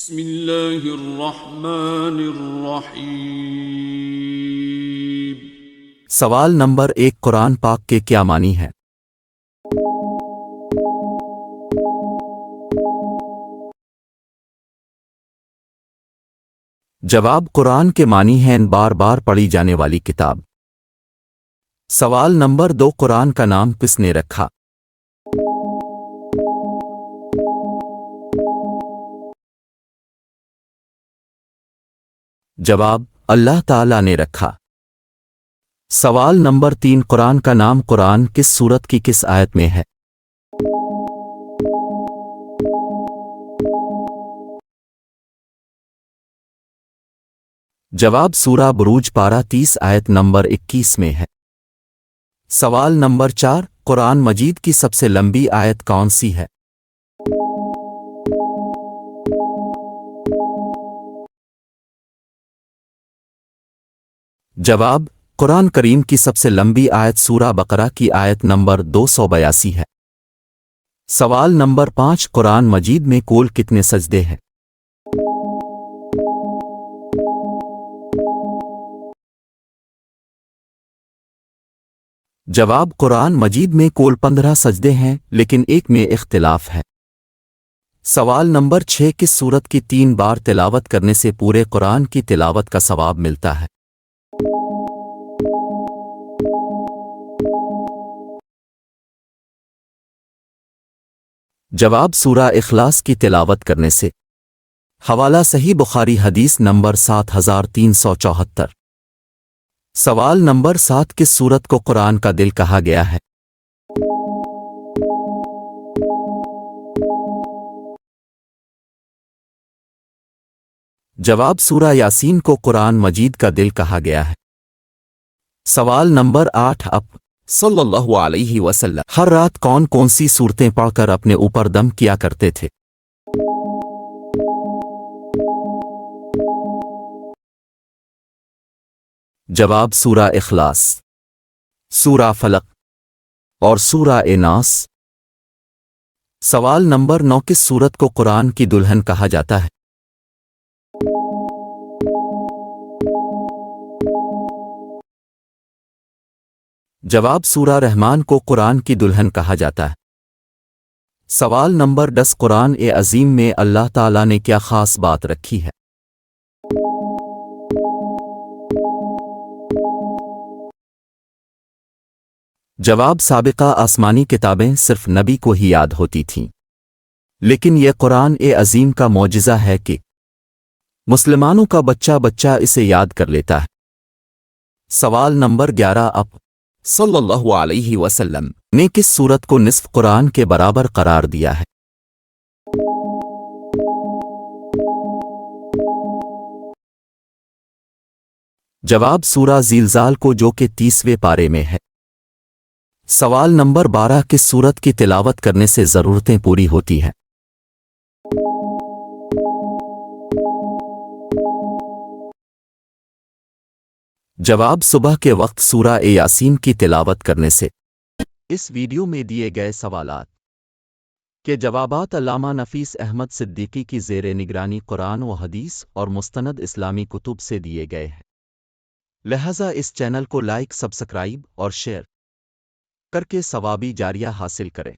بسم اللہ الرحمن الرحیم۔ سوال نمبر 1 قرآن پاک کے کیا معنی ہے؟ جواب قرآن کے معنی ہیں بار بار پڑھی جانے والی کتاب۔ سوال نمبر 2 قرآن کا نام کس نے رکھا؟ جواب اللہ تعالیٰ نے رکھا۔ سوال نمبر 3 قرآن کا نام قرآن کس سورت کی کس آیت میں ہے؟ جواب سورہ بروج پارہ 30 آیت نمبر 21 میں ہے۔ سوال نمبر 4 قرآن مجید کی سب سے لمبی آیت کون سی ہے؟ جواب قرآن کریم کی سب سے لمبی آیت سورہ بقرہ کی آیت نمبر 282 ہے۔ سوال نمبر 5 قرآن مجید میں کل کتنے سجدے ہیں؟ جواب قرآن مجید میں کل 15 سجدے ہیں لیکن ایک میں اختلاف ہے۔ سوال نمبر 6 کس سورت کی 3 بار تلاوت کرنے سے پورے قرآن کی تلاوت کا ثواب ملتا ہے؟ جواب سورہ اخلاص کی تلاوت کرنے سے۔ حوالہ صحیح بخاری حدیث نمبر 7374۔ سوال نمبر 7 کس سورت کو قرآن کا دل کہا گیا ہے؟ جواب سورہ یاسین کو قرآن مجید کا دل کہا گیا ہے۔ سوال نمبر 8 آپ صلی اللہ علیہ وسلم ہر رات کون کون سی صورتیں پڑھ کر اپنے اوپر دم کیا کرتے تھے؟ جواب سورہ اخلاص، سورہ فلق اور سورہ ناس۔ سوال نمبر 9 کس سورت کو قرآن کی دلہن کہا جاتا ہے؟ جواب سورہ رحمان کو قرآن کی دلہن کہا جاتا ہے۔ سوال نمبر 10 قرآن عظیم میں اللہ تعالیٰ نے کیا خاص بات رکھی ہے؟ جواب سابقہ آسمانی کتابیں صرف نبی کو ہی یاد ہوتی تھیں، لیکن یہ قرآن عظیم کا معجزہ ہے کہ مسلمانوں کا بچہ بچہ اسے یاد کر لیتا ہے۔ سوال نمبر 11 آپ صلی اللہ علیہ وسلم نے کس سورت کو نصف قرآن کے برابر قرار دیا ہے؟ جواب سورہ زلزال کو جو کہ 30ویں پارے میں ہے۔ سوال نمبر 12 کس سورت کی تلاوت کرنے سے ضرورتیں پوری ہوتی ہیں؟ جواب صبح کے وقت سورہ یاسین کی تلاوت کرنے سے۔ اس ویڈیو میں دیے گئے سوالات کے جوابات علامہ نفیس احمد صدیقی کی زیر نگرانی قرآن و حدیث اور مستند اسلامی کتب سے دیے گئے ہیں، لہذا اس چینل کو لائک، سبسکرائب اور شیئر کر کے ثوابی جاریہ حاصل کریں۔